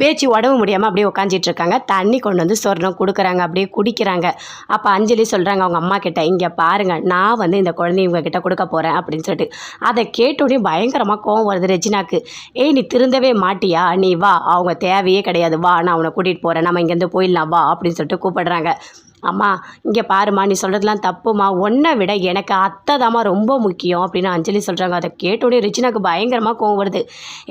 பேச்சு உடம்பு முடியாமல் அப்படியே உட்காந்துட்டு இருக்காங்க. தண்ணி கொண்டு வந்து சொர்ணம் கொடுக்குறாங்க, அப்படியே குடிக்கிறாங்க. அப்போ அஞ்சலி சொல்கிறாங்க அவங்க அம்மா கிட்ட, இங்கே பாருங்கள், நான் வந்து இந்த குழந்தைய இவங்க கிட்ட கொடுக்க போகிறேன் அப்படின்னு சொல்லிட்டு. அதை கேட்டோடனே பயங்கரமாக கோவம் வருது ரெஜினாக்கு. ஏய், நீ திருந்தவே மாட்டியா, நீ வா, அவங்க தேவையே கிடையாது, வா, நான் அவனை கூட்டிகிட்டு போகிறேன், நம்ம இங்கேருந்து போயிடலாம் வா அப்படின்னு சொல்லிட்டு கூப்பிடுறாங்க. அம்மா இங்கே பாருமா, நீ சொல்கிறதுலாம் தப்புமா, ஒன்றை விட எனக்கு அத்தை தாம்மா ரொம்ப முக்கியம் அப்படின்னு அஞ்சலி சொல்கிறாங்க. அதை கேட்டோடனே ரிச்சினாக்கு பயங்கரமாக கோவம் வருது.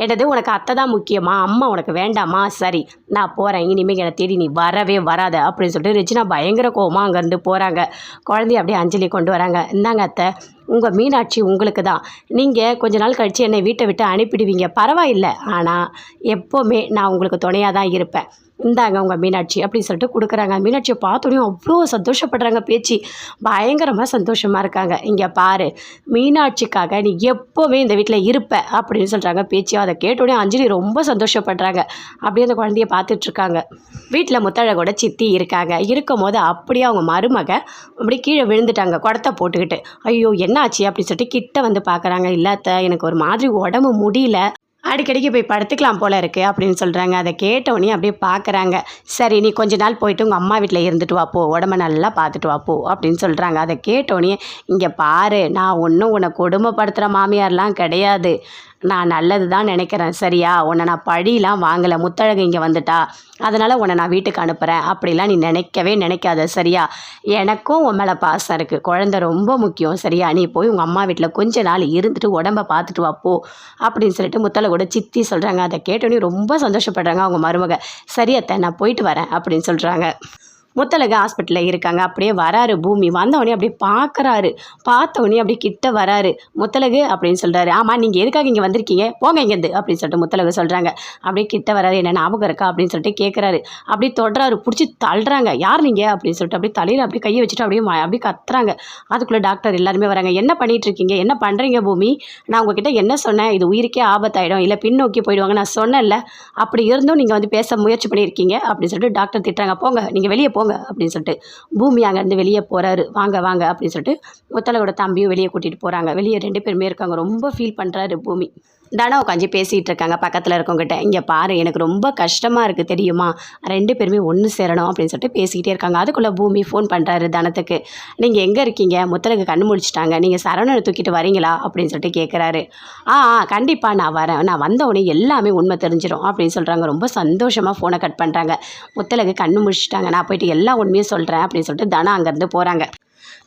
என்னது, உனக்கு அத்தை தான் முக்கியமா, அம்மா உனக்கு வேண்டாமா, சரி நான் போகிறேன், இனிமேல் என்னை தேடி நீ வரவே வராத அப்படின்னு சொல்லிட்டு ரிச்சினா பயங்கர கோவமாக அங்கேருந்து போகிறாங்க. குழந்தைய அப்படியே அஞ்சலி கொண்டு வராங்க. இந்தாங்க அத்தை, உங்கள் மீனாட்சி உங்களுக்கு தான், நீங்கள் கொஞ்ச நாள் கழித்து என்னை வீட்டை விட்டு அனுப்பிடுவீங்க, பரவாயில்லை, ஆனால் எப்போவுமே நான் உங்களுக்கு துணையாக தான் இருப்பேன், இந்தாங்க உங்கள் மீனாட்சி அப்படின்னு சொல்லிட்டு கொடுக்குறாங்க. மீனாட்சியை பார்த்தோன்னே அவ்வளோ சந்தோஷப்படுறாங்க, பேச்சு பயங்கரமாக சந்தோஷமாக இருக்காங்க. இங்கே பாரு, மீனாட்சிக்காக நீ எப்போவுமே இந்த வீட்டில் இருப்ப அப்படின்னு சொல்கிறாங்க பேச்சு. அதை கேட்டோடனே அஞ்சலி ரொம்ப சந்தோஷப்படுறாங்க. அப்படியே அந்த குழந்தைய பார்த்துட்ருக்காங்க. வீட்டில் முத்தழகோட சித்தி இருக்காங்க. இருக்கும் போது அப்படியே அவங்க மருமக அப்படி கீழே விழுந்துட்டாங்க குடத்தை போட்டுக்கிட்டு. ஐயோ என்ன ஆச்சு அப்படின்னு சொல்லிட்டு கிட்ட வந்து பார்க்குறாங்க. இல்லாத எனக்கு ஒரு மாதிரி உடம்பு முடியல, அடிக்கடிக்கு போய் படுத்துக்கலாம் போல இருக்குது அப்படின்னு சொல்கிறாங்க. அதை கேட்டவுடனே அப்படியே பார்க்குறாங்க. சரி நீ கொஞ்ச நாள் போயிட்டு உங்கள் அம்மா வீட்டில் இருந்துட்டு வா போ, உடம்ப நல்லா பார்த்துட்டு வா போ அப்படின்னு சொல்கிறாங்க. அதை கேட்டோடனே, இங்கே பாரு, நான் ஒன்றும் உன்னை கொடுமைப்படுத்துகிற மாமியார்லாம் கிடையாது, நான் நல்லது தான் நினைக்கிறேன், சரியா, உன்னை நான் பழிலாம் வாங்கலை, முத்தழகு இங்கே வந்துட்டா அதனால் உன்னை நான் வீட்டுக்கு அனுப்புகிறேன் அப்படிலாம் நீ நினைக்கவே நினைக்காத, சரியா, எனக்கும் உன் மேலே பாசம் இருக்குது, குழந்தை ரொம்ப முக்கியம், சரியா, நீ போய் உங்கள் அம்மா வீட்டில் கொஞ்ச நாள் இருந்துட்டு உடம்பை பார்த்துட்டு வா போ அப்படின்னு சொல்லிட்டு முத்தழகோட சித்தி சொல்கிறாங்க. அதை கேட்டோன்னே ரொம்ப சந்தோஷப்படுறாங்க அவங்க மருமக. சரி அத்தை, நான் போயிட்டு வரேன் அப்படின்னு சொல்கிறாங்க. முத்தழகு ஹாஸ்பிட்டலில் இருக்காங்க. அப்படியே வராரு பூமி. வந்தவொடனே அப்படியே பார்க்குறாரு. பார்த்தவொடனே அப்படியே கிட்ட வராரு. முத்தழகு அப்படின்னு சொல்கிறாரு. ஆமாம், நீங்கள் எதுக்காக இங்கே வந்திருக்கீங்க, போங்க இங்கேருந்து அப்படின்னு சொல்லிட்டு முத்தழகு சொல்கிறாங்க. அப்படியே கிட்ட வராரு. என்ன ஞாபகம் இருக்கா அப்படின்னு சொல்லிட்டு கேட்குறாரு. அப்படியே தொடுறாரு, பிடிச்சி தள்ளுறாங்க. யார் நீங்கள் அப்படின்னு சொல்லிட்டு அப்படியே தலையில் அப்படியே கையை வச்சுட்டு அப்படியே கத்துறாங்க. அதுக்குள்ளே டாக்டர் எல்லாருமே வராங்க. என்ன பண்ணிகிட்ருக்கீங்க, என்ன பண்ணுறீங்க பூமி, நான் உங்ககிட்ட என்ன சொன்னேன், இது உயிருக்கே ஆபத்தாயிடும், இல்லை பின்னோக்கி போயிடுவாங்க, நான் சொன்னேன்ல, அப்படி இருந்தும் நீங்கள் வந்து பேச முயற்சி பண்ணியிருக்கீங்க அப்படின்னு சொல்லிட்டு டாக்டர் திட்டுறாங்க. போங்க, நீங்கள் வெளியே போங்க அப்படின்னு சொல்லிட்டு பூமி அங்கேருந்து வெளியே போகிறாரு. வாங்க வாங்க அப்படின்னு சொல்லிட்டு முத்தழகோட தம்பியும் வெளியே கூட்டிகிட்டு போகிறாங்க. வெளியே 2 பேருமே இருக்காங்க. ரொம்ப ஃபீல் பண்ணுறாரு பூமி. தனா உட்காந்து பேசிகிட்டு இருக்காங்க பக்கத்தில் இருக்கவங்ககிட்ட. இங்கே பாரு, எனக்கு ரொம்ப கஷ்டமாக இருக்குது தெரியுமா, 2 பேருமே ஒன்று சேரணும் அப்படின்னு சொல்லிட்டு பேசிக்கிட்டே இருக்காங்க. அதுக்குள்ளே பூமி ஃபோன் பண்ணுறாரு தனத்துக்கு. நீங்கள் எங்கே இருக்கீங்க, முத்தழகு கண்ணு முடிச்சிட்டாங்க, நீங்கள் சரவணனை தூக்கிட்டு வரீங்களா அப்படின்னு சொல்லிட்டு கேட்குறாரு. கண்டிப்பாக நான் வரேன், நான் வந்தவொடனே எல்லாமே உண்மை தெரிஞ்சிடும் அப்படின்னு சொல்கிறாங்க. ரொம்ப சந்தோஷமாக ஃபோனை கட் பண்ணுறாங்க. முத்தழகு கண்ணு முடிச்சிட்டாங்க, நான் போயிட்டு எல்லா உண்மையும் சொல்கிறேன் அப்படின்னு சொல்லிட்டு தனா அங்கேருந்து போகிறாங்க.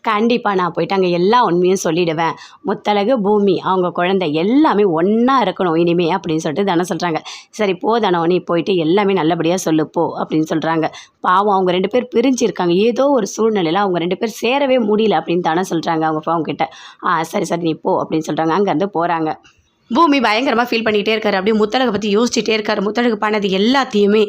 கண்டிப்பாக நான் போயிட்டு அங்கே எல்லா உண்மையும் சொல்லிவிடுவேன், முத்தழகு பூமி அவங்க குழந்தை எல்லாமே ஒன்றா இருக்கணும் இனிமே அப்படின்னு சொல்லிட்டு தனம் சொல்கிறாங்க. சரி போ தனம், நீ போயிட்டு எல்லாமே நல்லபடியாக சொல்லுப்போ அப்படின்னு சொல்கிறாங்க. பாவம் அவங்க 2 பேர் பிரிஞ்சிருக்காங்க. ஏதோ ஒரு சூழ்நிலையில் அவங்க 2 பேர் சேரவே முடியல அப்படின்னு தானே சொல்கிறாங்க அவங்க கிட்ட. சரி சரி நீ போ அப்படின்னு சொல்கிறாங்க. அங்கேருந்து போகிறாங்க. பூமி பயங்கரமாக ஃபீல் பண்ணிகிட்டே இருக்காரு. அப்படியே முத்தழகை பற்றி யோசிச்சுட்டே இருக்காரு. முத்தழகு பண்ணது எல்லாத்தையுமே,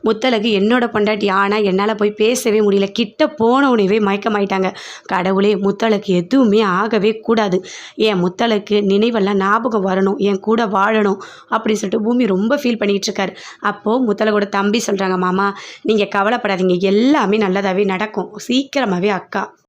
முத்தழகு என்னோட பொண்டாட்டி, ஆனால் என்னால் போய் பேசவே முடியல, கிட்ட போனவுடனே மயக்கமாயிட்டாங்க. கடவுளே, முத்தழகு எதுவுமே ஆகவே கூடாது, என் முத்தழகு நினைவெல்லாம் ஞாபகம் வரணும், என் கூட வாழணும் அப்படின்னு சொல்லிட்டு பூமி ரொம்ப ஃபீல் பண்ணிகிட்டு இருக்காரு. அப்போது முத்தழகோட தம்பி சொல்கிறாங்க, மாமா நீங்கள் கவலைப்படாதீங்க, எல்லாமே நல்லதாகவே நடக்கும், சீக்கிரமாகவே அக்கா